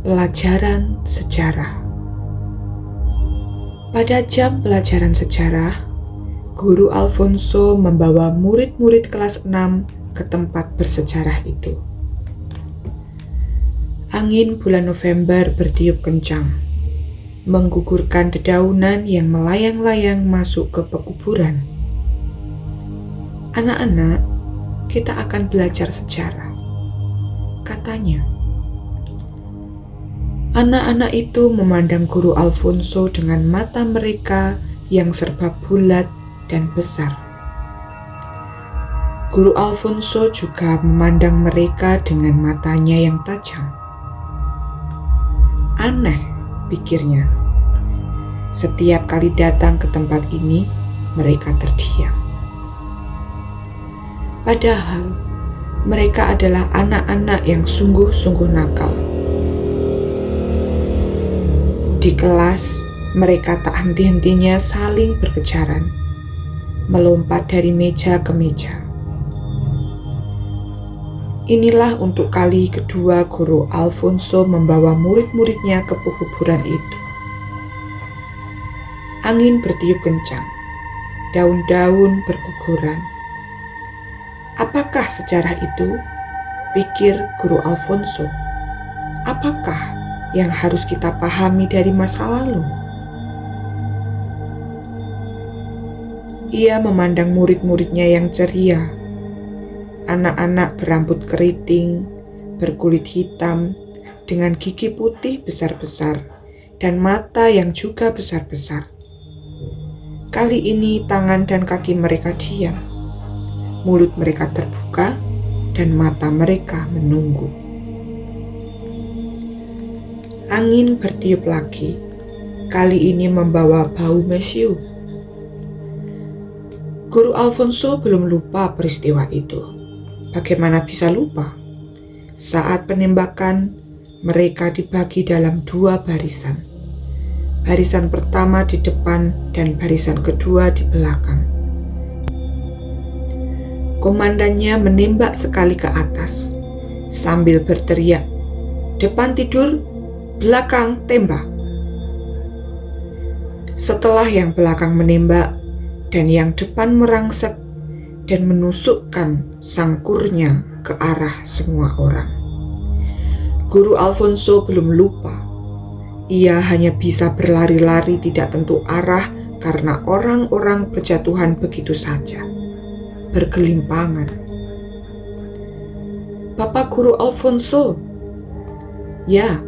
Pelajaran sejarah. Pada jam pelajaran sejarah, Guru Alfonso membawa murid-murid kelas 6 ke tempat bersejarah itu. Angin bulan November bertiup kencang, menggugurkan dedaunan yang melayang-layang masuk ke pekuburan. "Anak-anak, kita akan belajar sejarah," katanya. Anak-anak itu memandang Guru Alfonso dengan mata mereka yang serba bulat dan besar. Guru Alfonso juga memandang mereka dengan matanya yang tajam. Aneh, pikirnya. Setiap kali datang ke tempat ini, mereka terdiam. Padahal, mereka adalah anak-anak yang sungguh-sungguh nakal. Di kelas, mereka tak henti-hentinya saling berkejaran, melompat dari meja ke meja. Inilah untuk kali kedua Guru Alfonso membawa murid-muridnya ke pekuburan itu. Angin bertiup kencang, daun-daun berguguran. Apakah sejarah itu? Pikir Guru Alfonso. Apakah yang harus kita pahami dari masa lalu? Ia memandang murid-muridnya yang ceria, anak-anak berambut keriting, berkulit hitam, dengan gigi putih besar-besar, dan mata yang juga besar-besar. Kali ini tangan dan kaki mereka diam, mulut mereka terbuka, dan mata mereka menunggu. Angin bertiup lagi, kali ini membawa bau mesiu. Guru Alfonso belum lupa peristiwa itu. Bagaimana bisa lupa? Saat penembakan, mereka dibagi dalam 2 barisan. Barisan pertama di depan dan barisan kedua di belakang. Komandannya menembak sekali ke atas, sambil berteriak, "Depan tidur, belakang tembak." Setelah yang belakang menembak dan yang depan merangsek dan menusukkan sangkurnya ke arah semua orang, Guru Alfonso belum lupa. Ia hanya bisa berlari-lari tidak tentu arah karena orang-orang berjatuhan begitu saja, bergelimpangan. "Bapak Guru Alfonso." "Ya,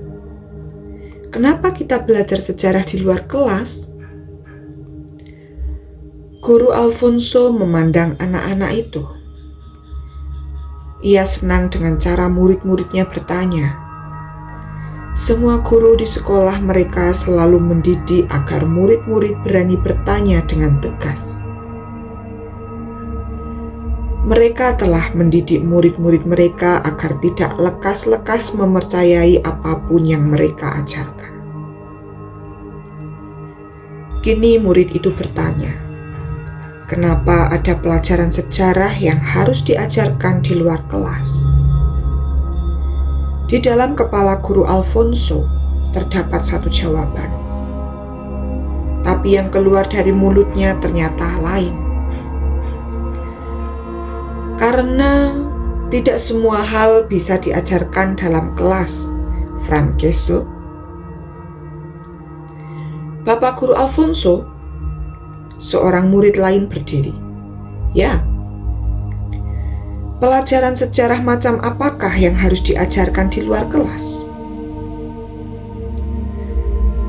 kenapa kita belajar sejarah di luar kelas?" Guru Alfonso memandang anak-anak itu. Ia senang dengan cara murid-muridnya bertanya. Semua guru di sekolah mereka selalu mendidik agar murid-murid berani bertanya dengan tegas. Mereka telah mendidik murid-murid mereka agar tidak lekas-lekas mempercayai apapun yang mereka ajarkan. Kini murid itu bertanya, kenapa ada pelajaran sejarah yang harus diajarkan di luar kelas? Di dalam kepala Guru Alfonso terdapat satu jawaban, tapi yang keluar dari mulutnya ternyata lain. Karena tidak semua hal bisa diajarkan dalam kelas, Francesco. "Bapak Guru Alfonso," seorang murid lain berdiri. "Ya, pelajaran sejarah macam apakah yang harus diajarkan di luar kelas?"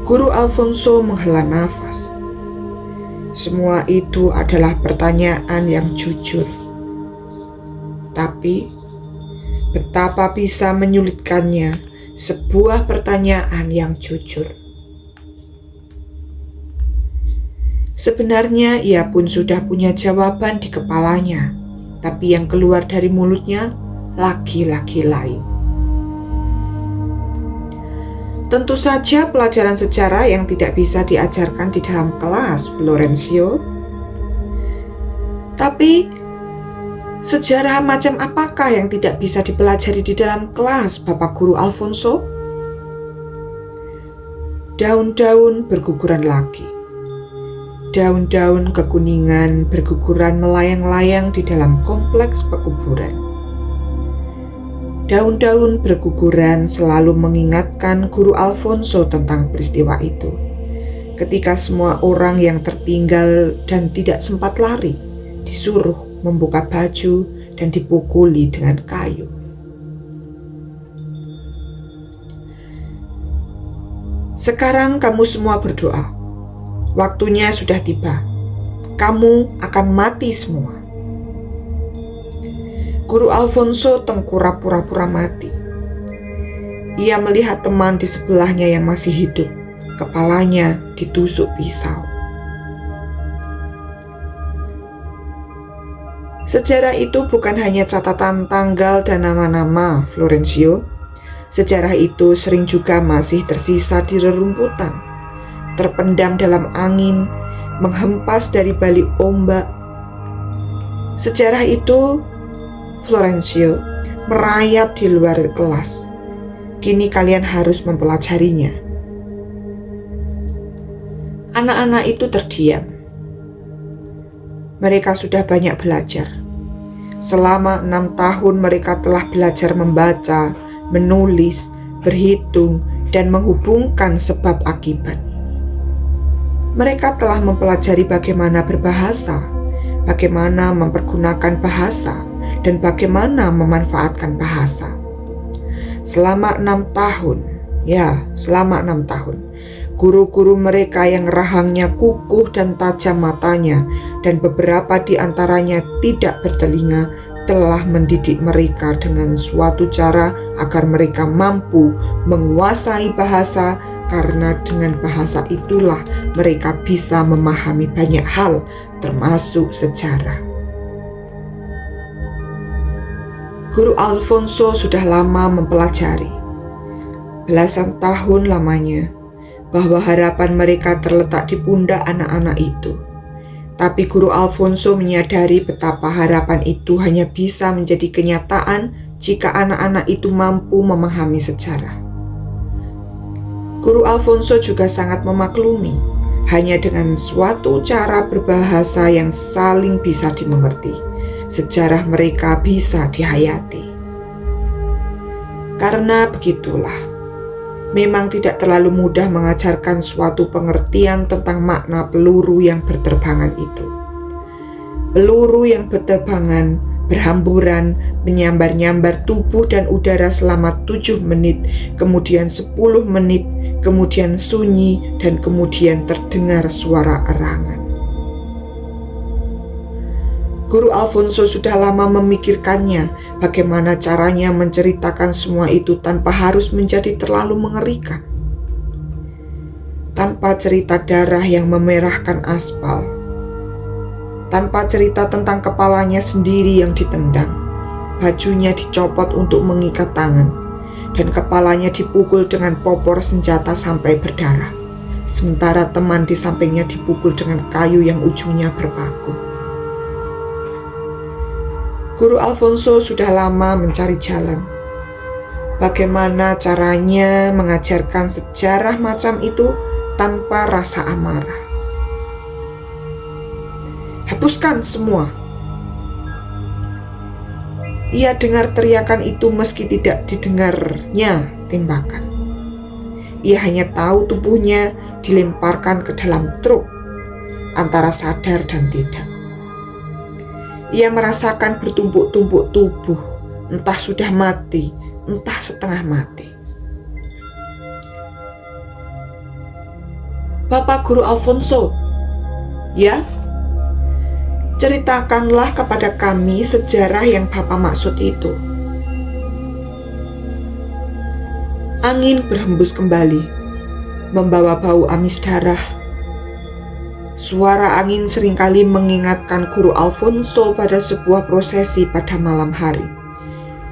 Guru Alfonso menghela nafas. Semua itu adalah pertanyaan yang jujur. Tapi, betapa bisa menyulitkannya sebuah pertanyaan yang jujur. Sebenarnya ia pun sudah punya jawaban di kepalanya, tapi yang keluar dari mulutnya laki-laki lain. Tentu saja pelajaran sejarah yang tidak bisa diajarkan di dalam kelas, Florencio. Tapi sejarah macam apakah yang tidak bisa dipelajari di dalam kelas, Bapak Guru Alfonso? Daun-daun berguguran lagi. Daun-daun kekuningan berguguran melayang-layang di dalam kompleks pekuburan. Daun-daun berguguran selalu mengingatkan Guru Alfonso tentang peristiwa itu. Ketika semua orang yang tertinggal dan tidak sempat lari disuruh membuka baju dan dipukuli dengan kayu. Sekarang kamu semua berdoa. Waktunya sudah tiba. Kamu akan mati semua. Guru Alfonso tengkurap pura-pura mati. Ia melihat teman di sebelahnya yang masih hidup. Kepalanya ditusuk pisau. Sejarah itu bukan hanya catatan tanggal dan nama-nama, Florencio. Sejarah itu sering juga masih tersisa di rerumputan, terpendam dalam angin, menghempas dari balik ombak. Sejarah itu, Florencio, merayap di luar kelas. Kini kalian harus mempelajarinya. Anak-anak itu terdiam. Mereka sudah banyak belajar. Selama 6 tahun mereka telah belajar membaca, menulis, berhitung, dan menghubungkan sebab akibat. Mereka telah mempelajari bagaimana berbahasa, bagaimana mempergunakan bahasa, dan bagaimana memanfaatkan bahasa. Selama 6 tahun, selama 6 tahun, guru-guru mereka yang rahangnya kukuh dan tajam matanya, dan beberapa di antaranya tidak bertelinga, telah mendidik mereka dengan suatu cara agar mereka mampu menguasai bahasa, karena dengan bahasa itulah mereka bisa memahami banyak hal, termasuk sejarah. Guru Alfonso sudah lama mempelajari, belasan tahun lamanya, bahwa harapan mereka terletak di pundak anak-anak itu. Tapi Guru Alfonso menyadari betapa harapan itu hanya bisa menjadi kenyataan jika anak-anak itu mampu memahami sejarah. Guru Alfonso juga sangat memaklumi, hanya dengan suatu cara berbahasa yang saling bisa dimengerti, sejarah mereka bisa dihayati. Karena begitulah, memang tidak terlalu mudah mengajarkan suatu pengertian tentang makna peluru yang berterbangan itu. Peluru yang berterbangan, berhamburan, menyambar-nyambar tubuh dan udara selama 7 menit, kemudian 10 menit, kemudian sunyi, dan kemudian terdengar suara erangan. Guru Alfonso sudah lama memikirkannya, bagaimana caranya menceritakan semua itu tanpa harus menjadi terlalu mengerikan. Tanpa cerita darah yang memerahkan aspal. Tanpa cerita tentang kepalanya sendiri yang ditendang, bajunya dicopot untuk mengikat tangan, dan kepalanya dipukul dengan popor senjata sampai berdarah, sementara teman di sampingnya dipukul dengan kayu yang ujungnya berpaku. Guru Alfonso sudah lama mencari jalan. Bagaimana caranya mengajarkan sejarah macam itu tanpa rasa amarah. Hapuskan semua. Ia dengar teriakan itu meski tidak didengarnya tembakan. Ia hanya tahu tubuhnya dilemparkan ke dalam truk, antara sadar dan tidak. Ia merasakan bertumpuk-tumpuk tubuh, entah sudah mati, entah setengah mati. Bapak Guru Alfonso, ya, ceritakanlah kepada kami sejarah yang Bapak maksud itu. Angin berhembus kembali, membawa bau amis darah. Suara angin seringkali mengingatkan Guru Alfonso pada sebuah prosesi pada malam hari.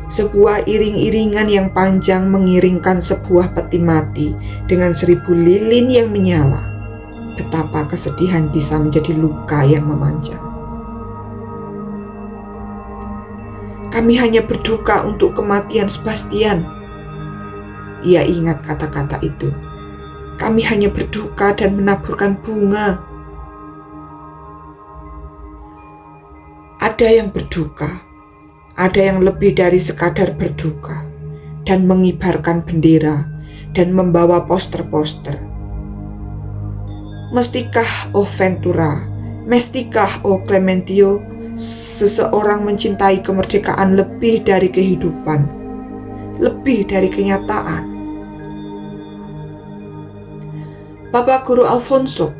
Sebuah iring-iringan yang panjang mengiringkan sebuah peti mati dengan 1000 lilin yang menyala. Betapa kesedihan bisa menjadi luka yang memanjang. Kami hanya berduka untuk kematian Sebastian. Ia ingat kata-kata itu. Kami hanya berduka dan menaburkan bunga. Ada yang berduka, ada yang lebih dari sekadar berduka dan mengibarkan bendera dan membawa poster-poster. Mestikah, oh Ventura, mestikah, oh Clementio, seseorang mencintai kemerdekaan lebih dari kehidupan, lebih dari kenyataan? Bapak Guru Alfonso,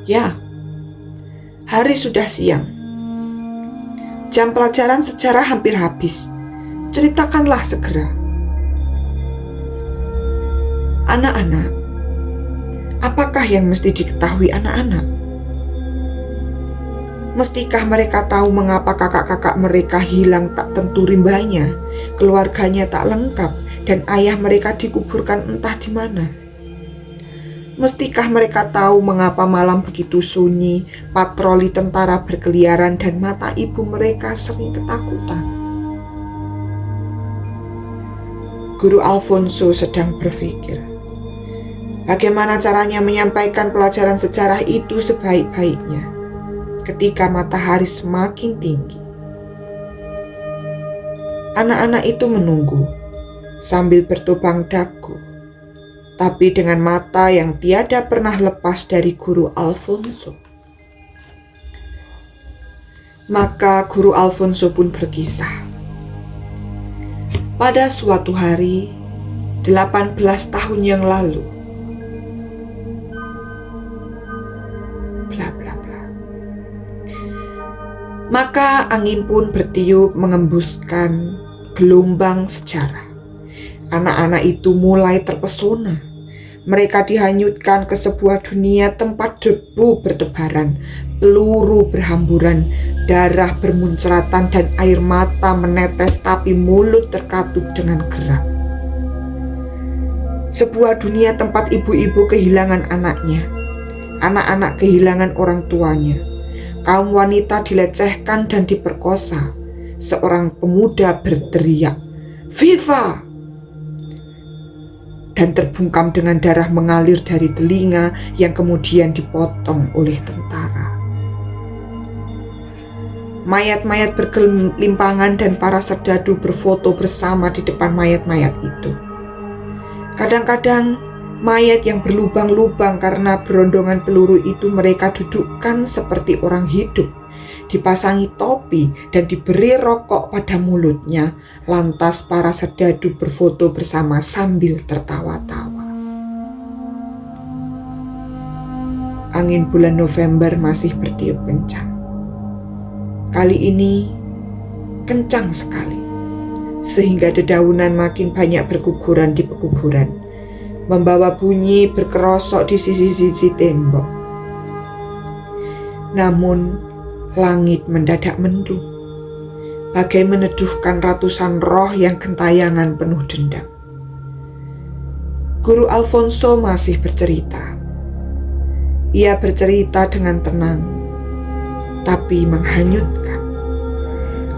ya, hari sudah siang. Jam pelajaran sejarah hampir habis. Ceritakanlah segera. Anak-anak, apakah yang mesti diketahui anak-anak? Mestikah mereka tahu mengapa kakak-kakak mereka hilang tak tentu rimbanya, keluarganya tak lengkap, dan ayah mereka dikuburkan entah di mana? Mestikah mereka tahu mengapa malam begitu sunyi, patroli tentara berkeliaran dan mata ibu mereka sering ketakutan? Guru Alfonso sedang berpikir, bagaimana caranya menyampaikan pelajaran sejarah itu sebaik-baiknya ketika matahari semakin tinggi. Anak-anak itu menunggu sambil bertopang dagu, tapi dengan mata yang tiada pernah lepas dari Guru Alfonso. Maka Guru Alfonso pun berkisah. Pada suatu hari, 18 tahun yang lalu, bla bla bla. Maka angin pun bertiup mengembuskan gelombang sejarah. Anak-anak itu mulai terpesona. Mereka dihanyutkan ke sebuah dunia tempat debu bertebaran, peluru berhamburan, darah bermunceratan, dan air mata menetes tapi mulut terkatup dengan geram. Sebuah dunia tempat ibu-ibu kehilangan anaknya, anak-anak kehilangan orang tuanya, kaum wanita dilecehkan dan diperkosa. Seorang pemuda berteriak, "Viva!" dan terbungkam dengan darah mengalir dari telinga yang kemudian dipotong oleh tentara. Mayat-mayat bergelimpangan dan para serdadu berfoto bersama di depan mayat-mayat itu. Kadang-kadang mayat yang berlubang-lubang karena berondongan peluru itu mereka dudukkan seperti orang hidup, dipasangi topi dan diberi rokok pada mulutnya. Lantas para serdadu berfoto bersama sambil tertawa-tawa. Angin bulan November masih bertiup kencang. Kali ini kencang sekali, sehingga dedaunan makin banyak berguguran di pekuburan, membawa bunyi berkerosok di sisi-sisi tembok. Namun langit mendadak mendung, bagai meneduhkan ratusan roh yang gentayangan penuh dendam. Guru Alfonso masih bercerita. Ia bercerita dengan tenang, tapi menghanyutkan.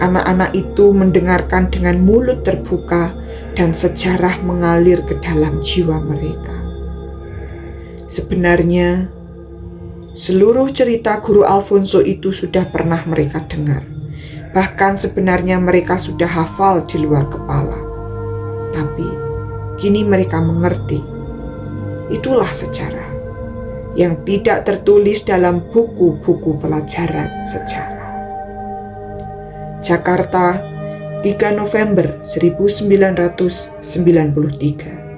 Anak-anak itu mendengarkan dengan mulut terbuka dan sejarah mengalir ke dalam jiwa mereka. Sebenarnya, seluruh cerita Guru Alfonso itu sudah pernah mereka dengar. Bahkan sebenarnya mereka sudah hafal di luar kepala. Tapi kini mereka mengerti. Itulah sejarah yang tidak tertulis dalam buku-buku pelajaran sejarah. Jakarta, 3 November 1993.